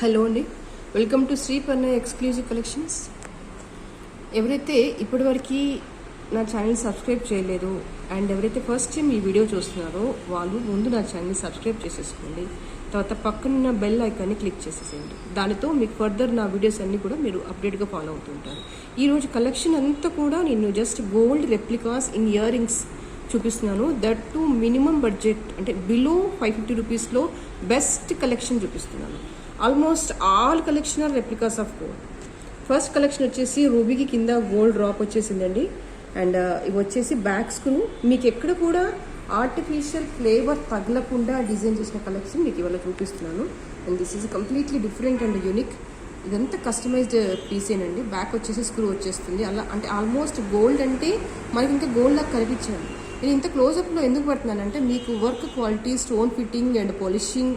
Hello అండి, welcome to Shri పన్న exclusive collections. ఎవరైతే ఇప్పటివరకు నా ఛానల్ సబ్స్క్రైబ్ చేయలేదు అండ్ ఎవరైతే ఫస్ట్ టైం ఈ వీడియో చూస్తున్నారో వాళ్ళు ముందు నా ఛానల్ని సబ్స్క్రైబ్ చేసేసుకోండి. తర్వాత పక్కనున్న బెల్ ఐకాన్ని క్లిక్ చేసేసేయండి. దానితో మీకు ఫర్దర్ నా వీడియోస్ అన్నీ కూడా మీరు అప్డేట్గా ఫాలో అవుతుంటారు. ఈరోజు కలెక్షన్ అంతా కూడా నేను just gold replicas in ear rings చూపిస్తున్నాను. దట్ టు మినిమం బడ్జెట్ అంటే బిలో 550 రూపీస్లో బెస్ట్ కలెక్షన్ చూపిస్తున్నాను. Almost all collection are replicas of gold. First collection వచ్చేసి రూబీకి కింద గోల్డ్ డ్రాప్ వచ్చేసిందండి. అండ్ ఇవి వచ్చేసి బ్యాక్ స్క్రూ. మీకు ఎక్కడ కూడా ఆర్టిఫిషియల్ ఫ్లేవర్ తగలకుండా డిజైన్ చేసిన కలెక్షన్ మీకు ఇవాళ చూపిస్తున్నాను. And this is completely different and unique. ఇదంతా కస్టమైజ్డ్ పీసేనండి. బ్యాక్ వచ్చేసి స్క్రూ వచ్చేస్తుంది. అలా అంటే ఆల్మోస్ట్ గోల్డ్ అంటే మనకి ఇంకా గోల్డ్ లాగా కనిపించాలి. నేను ఇంత క్లోజప్లో ఎందుకు పడుతున్నానంటే మీకు work quality, stone fitting and polishing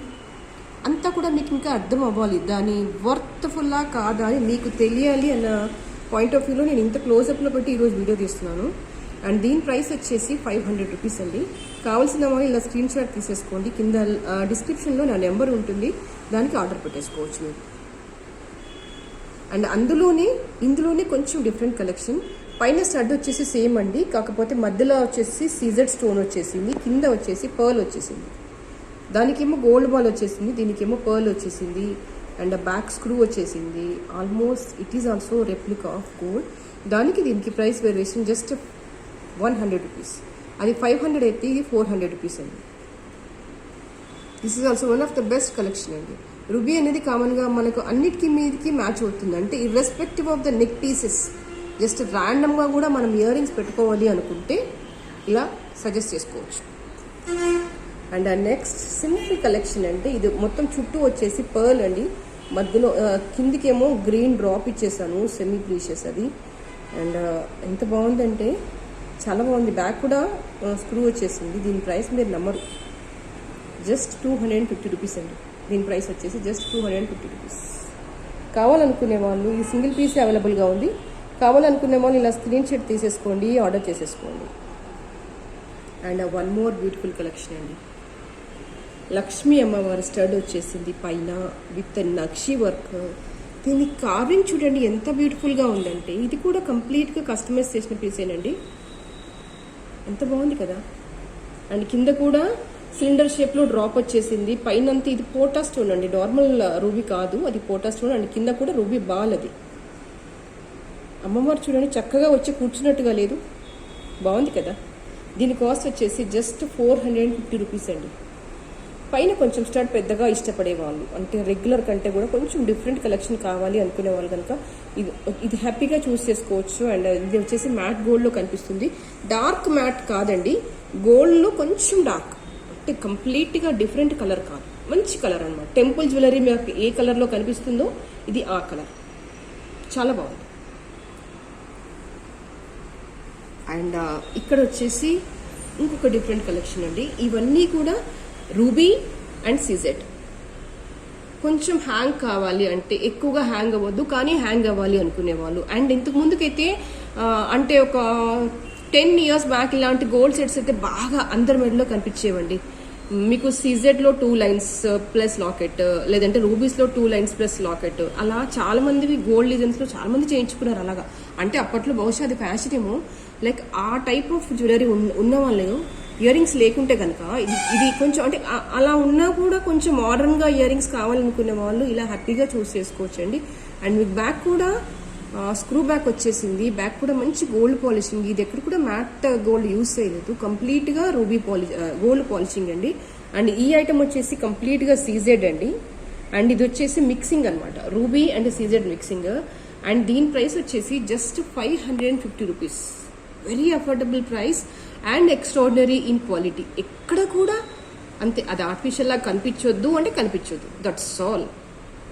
అంతా కూడా మీకు ఇంకా అర్థం అవ్వాలి. దాని వర్త్ఫుల్లా కాదా అని మీకు తెలియాలి అన్న పాయింట్ ఆఫ్ వ్యూలో నేను ఇంత క్లోజప్లో పెట్టి ఈరోజు వీడియో తీస్తున్నాను. అండ్ దీని ప్రైస్ వచ్చేసి 500 రూపీస్ అండి. కావాల్సిన వాళ్ళు ఇలా స్క్రీన్ షాట్ తీసేసుకోండి. కింద డిస్క్రిప్షన్లో నా నెంబర్ ఉంటుంది, దానికి ఆర్డర్ పెట్టేసుకోవచ్చు మీరు. అండ్ ఇందులోనే కొంచెం డిఫరెంట్ కలెక్షన్. పైన స్టడ్ వచ్చేసి సేమ్ అండి, కాకపోతే మధ్యలో వచ్చేసి సీజెడ్ స్టోన్ వచ్చేసింది, కింద వచ్చేసి పర్ల్ వచ్చేసింది. దానికేమో గోల్డ్ బాల్ వచ్చేసింది, దీనికేమో పర్ల్ వచ్చేసింది. అండ్ బ్యాక్ స్క్రూ వచ్చేసింది. Almost it is also replica of gold. దీనికి ప్రైస్ వేరియేషన్ జస్ట్ 100 రూపీస్. అది 500 అయితే ఇది 400 రూపీస్ అండి. This is also one of the best collection అండి. రూబీ అనేది కామన్గా మనకు అన్నిటికీ మీదకి మ్యాచ్ అవుతుంది. అంటే irrespective of the neck pieces just ర్యాండమ్గా కూడా మనం ఇయర్ రింగ్స్ పెట్టుకోవాలి అనుకుంటే ఇలా సజెస్ట్ చేసుకోవచ్చు. అండ్ నెక్స్ట్ సింపుల్ కలెక్షన్ అంటే ఇది మొత్తం చుట్టూ వచ్చేసి పర్ల్ అండి. మధ్యలో కిందికేమో గ్రీన్ డ్రాప్ ఇచ్చేసాను, సెమీ ప్రీషియస్ అది. అండ్ ఎంత బాగుందంటే చాలా బాగుంది. బ్యాక్ కూడా స్క్రూ వచ్చేసింది. దీని ప్రైస్ మీరు నమ్మరు, జస్ట్ 250 రూపీస్ అండి. దీని ప్రైస్ వచ్చేసి జస్ట్ 250 రూపీస్. కావాలనుకునే వాళ్ళు ఈ సింగిల్ పీసే అవైలబుల్గా ఉంది. కావాలనుకునే వాళ్ళు ఇలా స్క్రీన్ షాట్ తీసేసుకోండి, ఆర్డర్ చేసేసుకోండి. And one more beautiful collection అండి. లక్ష్మీ అమ్మవారి స్టడ్ వచ్చేసింది పైన విత్ నక్షి వర్క్. దీని కార్వింగ్ చూడండి ఎంత బ్యూటిఫుల్గా ఉందంటే. ఇది కూడా కంప్లీట్గా కస్టమైజ్ చేసిన పీసేనండి. ఎంత బాగుంది కదా. అండ్ కింద కూడా సిలిండర్ షేప్లో డ్రాప్ వచ్చేసింది. పైనంతా ఇది పోటా స్టోన్ అండి, నార్మల్ రూబీ కాదు, అది పోటా స్టోన్. అండ్ కింద కూడా రూబీ బాల్. అది అమ్మవారు చూడండి చక్కగా వచ్చి కూర్చున్నట్టుగా లేదు, బాగుంది కదా. దీని కాస్ట్ వచ్చేసి జస్ట్ 450 రూపీస్ అండి. పైన కొంచెం స్టడ్ పెద్దగా ఇష్టపడే వాళ్ళు, అంటే రెగ్యులర్ కంటే కూడా కొంచెం డిఫరెంట్ కలెక్షన్ కావాలి అనుకునే వాళ్ళు కనుక ఇది హ్యాపీగా చూస్ చేసుకోవచ్చు. అండ్ ఇది వచ్చేసి మ్యాట్ గోల్డ్లో కనిపిస్తుంది. డార్క్ మ్యాట్ కాదండి, గోల్డ్లో కొంచెం డార్క్, అంటే కంప్లీట్గా డిఫరెంట్ కలర్ కాదు, మంచి కలర్ అనమాట. టెంపుల్ జ్యువెలరీ మీకు ఏ కలర్లో కనిపిస్తుందో ఇది ఆ కలర్, చాలా బాగుంది. అండ్ ఇక్కడ వచ్చేసి ఇంకొక డిఫరెంట్ కలెక్షన్ అండి. ఇవన్నీ కూడా రూబీ అండ్ సీజెడ్. కొంచెం హ్యాంగ్ కావాలి అంటే ఎక్కువగా హ్యాంగ్ అవ్వద్దు, కానీ హ్యాంగ్ అవ్వాలి అనుకునే వాళ్ళు. అండ్ ఇంతకు ముందుకైతే అంటే ఒక 10 years బ్యాక్ ఇలాంటి గోల్డ్ సెట్స్ అయితే బాగా అందరి మెడలో కనిపించేవండి. మీకు సీజెడ్లో 2 lines ప్లస్ లాకెట్, లేదంటే రూబీస్లో 2 lines ప్లస్ లాకెట్, అలా చాలా మంది గోల్డ్ డిజైన్స్లో చాలా మంది చేయించుకున్నారు అలాగా. అంటే అప్పట్లో బహుశా అది ఫ్యాషన్ ఏమో. లైక్ ఆ టైప్ ఆఫ్ జ్యువెలరీ ఉన్న వాళ్ళు ఇయర్ రింగ్స్ లేకుంటే కనుక ఇది కొంచెం అంటే అలా ఉన్నా కూడా కొంచెం మోడర్న్గా ఇయర్ రింగ్స్ కావాలనుకునే వాళ్ళు ఇలా హ్యాపీగా చూస్ చేసుకోవచ్చు అండి. అండ్ మీకు బ్యాక్ కూడా స్క్రూ బ్యాక్ వచ్చేసింది. బ్యాక్ కూడా మంచి గోల్డ్ పాలిషింగ్. ఇది ఎక్కడ కూడా మ్యాట్ గోల్డ్ యూజ్ చేయలేదు, కంప్లీట్గా రూబీ గోల్డ్ పాలిషింగ్ అండి. అండ్ ఈ ఐటమ్ వచ్చేసి కంప్లీట్గా సీజెడ్ అండి. అండ్ ఇది వచ్చేసి మిక్సింగ్ అనమాట, ruby and CZ mixing. And దీని ప్రైస్ వచ్చేసి just 550 rupees. Very affordable price and extraordinary in quality. ఎక్కడ కూడా అంతే, అది ఆర్టిఫిషియల్ లా కనిపించొద్దు అంటే కనిపించొద్దు, that's all.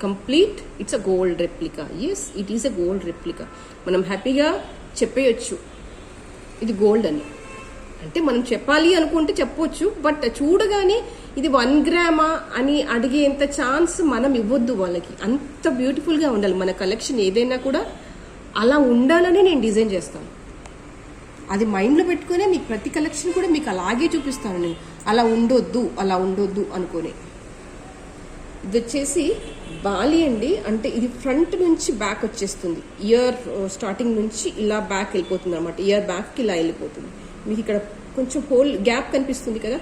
Complete it's a gold replica. Yes, it is a gold replica. మనం హ్యాపీగా చెప్పేయచ్చు ఇది గోల్డ్ అని. అంటే మనం చెప్పాలి అనుకుంటే చెప్పొచ్చు, బట్ చూడగానే ఇది 1 గ్రామా అని అడిగేంత ఛాన్స్ మనం ఇవ్వద్దు వాళ్ళకి. అంత బ్యూటిఫుల్గా ఉండాలి మన కలెక్షన్. ఏదైనా కూడా అలా ఉండాలని నేను డిజైన్ చేస్తాను. అది మైండ్లో పెట్టుకునే మీకు ప్రతి కలెక్షన్ కూడా మీకు అలాగే చూపిస్తాను నేను. అలా ఉండొద్దు అనుకునే. ఇది వచ్చేసి బాలి అండి, అంటే ఇది ఫ్రంట్ నుంచి బ్యాక్ వచ్చేస్తుంది. ఇయర్ స్టార్టింగ్ నుంచి ఇలా బ్యాక్ వెళ్ళిపోతుంది అనమాట. ఇయర్ బ్యాక్కి ఇలా వెళ్ళిపోతుంది. మీకు ఇక్కడ కొంచెం హోల్ గ్యాప్ కనిపిస్తుంది కదా,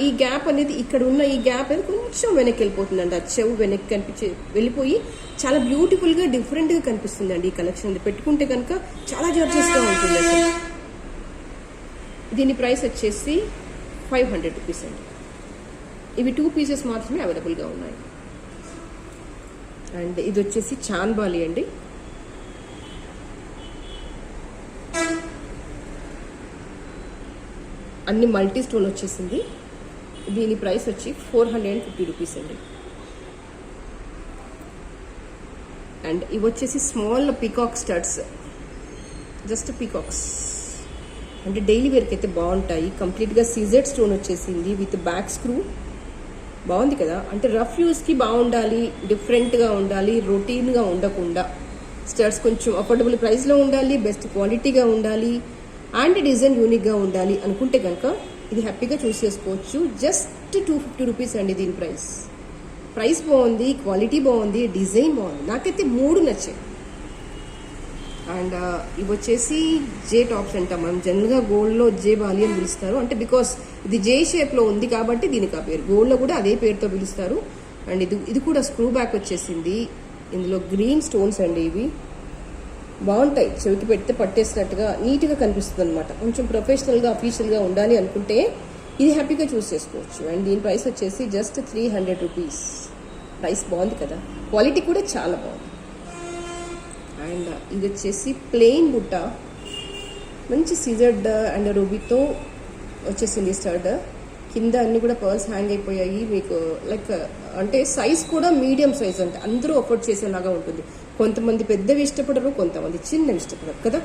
ఈ గ్యాప్ అనేది ఇక్కడ ఉన్న ఈ గ్యాప్ అనేది కొంచెం వెనక్కి వెళ్ళిపోతుందండి. ఆ చెవు వెనక్కి వెళ్ళిపోయి చాలా బ్యూటిఫుల్గా డిఫరెంట్గా కనిపిస్తుందండి ఈ కలెక్షన్. అది పెట్టుకుంటే కనుక చాలా జార్జెస్గా ఉంటుంది అసలు. దీని ప్రైస్ వచ్చేసి 500 రూపీస్ అండి. ఇవి 2 పీసెస్ మాత్రమే అవైలబుల్గా ఉన్నాయి. అండ్ ఇది వచ్చేసి చాన్బాలి అండి. అన్ని మల్టీ స్టోన్ వచ్చేసింది. దీని ప్రైస్ వచ్చి 450 రూపీస్ అండి. అండ్ ఇవి వచ్చేసి small peacock studs, just peacocks, అంటే డైలీ వేర్కి అయితే బాగుంటాయి. కంప్లీట్గా సీజెడ్ స్టోన్ వచ్చేసింది విత్ బ్యాక్ స్క్రూ. బాగుంది కదా, అంటే రఫ్ యూస్కి బాగుండాలి, డిఫరెంట్గా ఉండాలి, రొటీన్గా ఉండకుండా. స్టడ్స్ కొంచెం అఫోర్డబుల్ ప్రైస్లో ఉండాలి, బెస్ట్ క్వాలిటీగా ఉండాలి, అండ్ డిజైన్ యూనిక్గా ఉండాలి అనుకుంటే కనుక ఇది హ్యాపీగా చూస్ చేసుకోవచ్చు. జస్ట్ 250 రూపీస్ అండి దీని ప్రైస్ బాగుంది, క్వాలిటీ బాగుంది, డిజైన్ బాగుంది. నాకైతే 3 నచ్చాయి. అండ్ ఇవి వచ్చేసి జే టాప్స్ అంటాం మనం. జనరల్గా గోల్డ్లో జే బాలి అని పిలుస్తారు, అంటే బికాస్ ఇది జే షేప్లో ఉంది కాబట్టి దీనికి ఆ పేరు. గోల్డ్లో కూడా అదే పేరుతో పిలుస్తారు. అండ్ ఇది కూడా స్క్రూ బ్యాక్ వచ్చేసింది. ఇందులో గ్రీన్ స్టోన్స్ అండి. ఇవి బాగుంటాయి, చెవికి పెడితే పట్టేసినట్టుగా నీట్గా కనిపిస్తుంది అనమాట. కొంచెం ప్రొఫెషనల్గా అఫీషియల్గా ఉండాలి అనుకుంటే ఇది హ్యాపీగా చూస్ చేసుకోవచ్చు. అండ్ దీని ప్రైస్ వచ్చేసి జస్ట్ 300 రూపీస్. ప్రైస్ బాగుంది కదా, క్వాలిటీ కూడా చాలా బాగుంది. అండ్ ఇది వచ్చేసి ప్లెయిన్ బుట్ట, మంచి సీజర్డ్ అండ్ రూబీతో వచ్చేసింది స్టడ్. కింద అన్ని కూడా పర్ల్స్ హ్యాంగ్ అయిపోయాయి. మీకు లైక్ అంటే సైజ్ కూడా మీడియం సైజ్, అంటే అందరూ అఫోర్డ్ చేసేలాగా ఉంటుంది. కొంతమంది పెద్దవి ఇష్టపడరు, కొంతమంది చిన్నవి ఇష్టపడరు కదా.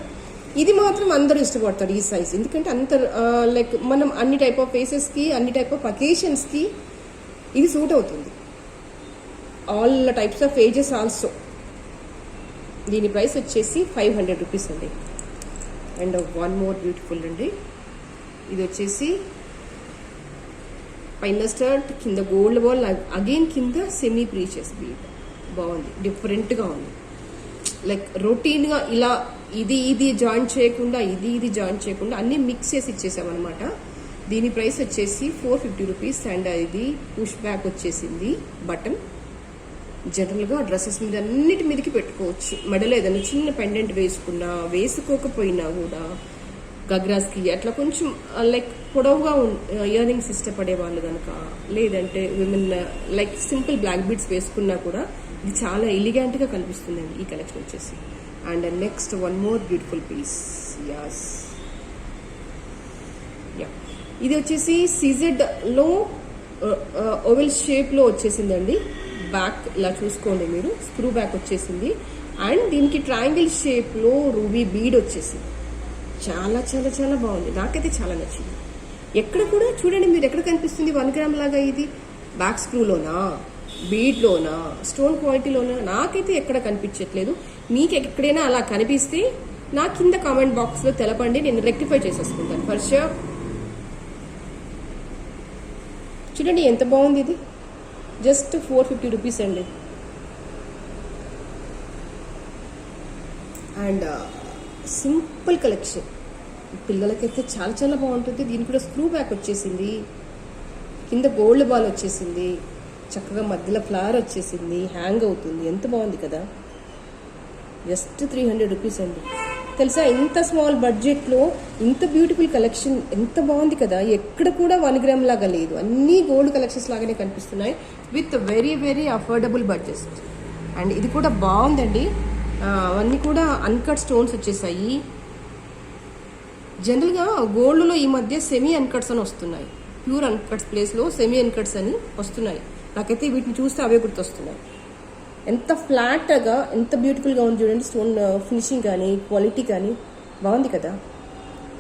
ఇది మాత్రం అందరూ ఇష్టపడతారు ఈ సైజ్, ఎందుకంటే అంత లైక్ మనం అన్ని టైప్ ఆఫ్ ఫేసెస్కి, అన్ని టైప్ ఆఫ్ అకేషన్స్కి ఇది సూట్ అవుతుంది. All types of ages also. దీని ప్రైస్ వచ్చేసి 500 రూపీస్ అండి. అండ్ వన్ మోర్ బ్యూటిఫుల్ అండి. ఇది వచ్చేసి పైన స్టర్ట్, కింద గోల్డ్ బాల్, అగైన్ కింద సెమీ ప్రీషియస్ బీడ్. బాగుంది, డిఫరెంట్గా ఉంది. లైక్ రొటీన్గా ఇలా ఇది జాయిన్ చేయకుండా, ఇది జాయిన్ చేయకుండా అన్నీ మిక్స్ చేసి ఇచ్చేసామన్నమాట. దీని ప్రైస్ వచ్చేసి 450 రూపీస్. అండ్ ఇది పుష్ బ్యాక్ వచ్చేసింది బటన్. జనరల్గా డ్రెస్సెస్ మీద అన్నిటి మీదకి పెట్టుకోవచ్చు. మెడలో ఏదైనా చిన్న పెండెంట్ వేసుకున్నా, వేసుకోకపోయినా కూడా గగ్రాస్కి అట్లా కొంచెం లైక్ పొడవుగా ఇయర్ రింగ్స్ ఇష్టపడే వాళ్ళు కనుక, లేదంటే women like simple black beads వేసుకున్నా కూడా ఇది చాలా ఎలిగెంట్గా కనిపిస్తుందండి ఈ కలెక్షన్ వచ్చేసి. And next one more beautiful piece. Yes, ఇది వచ్చేసి సీజెడ్లో ఓవెల్ షేప్లో వచ్చేసిందండి. బ్యాక్ ఇలా చూసుకోండి మీరు, స్క్రూ బ్యాక్ వచ్చేసింది. అండ్ దీనికి ట్రయాంగిల్ షేప్లో రూబీ బీడ్ వచ్చేసింది. చాలా చాలా చాలా బాగుంది, నాకైతే చాలా నచ్చింది. ఎక్కడ కూడా చూడండి మీరు, ఎక్కడ కనిపిస్తుంది 1 గ్రామ్ లాగా ఇది? బ్యాక్ స్క్రూలోనా, బీడ్లోనా, స్టోన్ క్వాలిటీలోనా? నాకైతే ఎక్కడ కనిపించట్లేదు. మీకు ఎక్కడైనా అలా కనిపిస్తే నా కింద కామెంట్ బాక్స్లో తెలపండి, నేను రెక్టిఫై చేసేసుకుంటాను ఫర్ ష్యూర్. చూడండి ఎంత బాగుంది ఇది. జస్ట్ 450 రూపీస్ అండి. అండ్ సింపుల్ కలెక్షన్, పిల్లలకైతే చాలా చాలా బాగుంటుంది. దీనికి కూడా స్క్రూ బ్యాక్ వచ్చేసింది, కింద గోల్డ్ బాల్ వచ్చేసింది, చక్కగా మధ్యలో ఫ్లవర్ వచ్చేసింది, హ్యాంగ్ అవుతుంది. ఎంత బాగుంది కదా. జస్ట్ 300 రూపీస్ అండి. తెలుసా, ఇంత స్మాల్ బడ్జెట్లో ఇంత బ్యూటిఫుల్ కలెక్షన్ ఎంత బాగుంది కదా. ఎక్కడ కూడా 1 గ్రామ్ లాగా లేదు, అన్నీ గోల్డ్ కలెక్షన్స్ లాగానే కనిపిస్తున్నాయి with very very affordable budget. And ఇది కూడా బాగుందండి. అవన్నీ కూడా అన్కట్ స్టోన్స్ వచ్చేసాయి. జనరల్గా గోల్డ్లో ఈ మధ్య సెమీ అన్కట్స్ అని వస్తున్నాయి, ప్యూర్ అన్కట్స్ ప్లేస్లో సెమీ అన్కట్స్ అని వస్తున్నాయి. నాకైతే వీటిని చూస్తే అవే గుర్తొస్తున్నాయి. ఎంత ఫ్లాట్గా, ఎంత బ్యూటిఫుల్గా ఉంది చూడండి. స్టోన్ ఫినిషింగ్ కానీ, క్వాలిటీ కానీ బాగుంది కదా.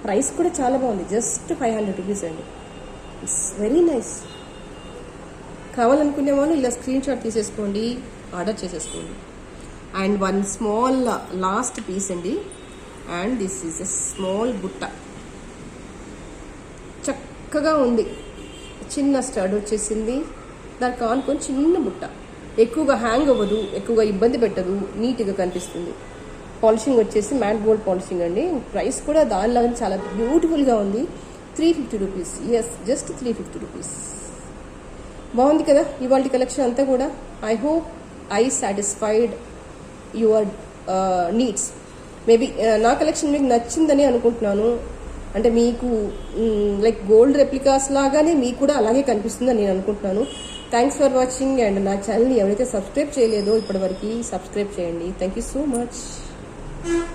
ప్రైస్ కూడా చాలా బాగుంది, జస్ట్ 500 రూపీస్ అండి. It's very nice. కావాలనుకునే వాళ్ళు ఇలా స్క్రీన్ షాట్ తీసేసుకోండి, ఆర్డర్ చేసేసుకోండి. And one small last piece అండి. And this is a small బుట్ట, చక్కగా ఉంది. చిన్న స్టడ్ వచ్చేసింది, దానికి ఆనుకొని చిన్న బుట్ట. ఎక్కువగా హ్యాంగ్ అవ్వదు, ఎక్కువగా ఇబ్బంది పెట్టదు, నీట్గా కనిపిస్తుంది. పాలిషింగ్ వచ్చేసి మ్యాట్ గోల్డ్ పాలిషింగ్ అండి. ప్రైస్ కూడా దానిలాగా చాలా బ్యూటిఫుల్గా ఉంది. 350 రూపీస్. Yes, just 350 rupees. బాగుంది కదా ఇవాళ కలెక్షన్ అంతా కూడా. I hope I satisfied your needs. Maybe నా కలెక్షన్ మీకు నచ్చిందని అనుకుంటున్నాను. అంటే మీకు లైక్ గోల్డ్ రెప్లికాస్ లాగానే మీకు కూడా అలాగే కనిపిస్తుందని నేను అనుకుంటున్నాను. Thanks for watching. అండ్ నా ఛానల్ని ఎవరైతే సబ్స్క్రైబ్ చేయలేదో ఇప్పటివరకు సబ్స్క్రైబ్ చేయండి. Thank you so much.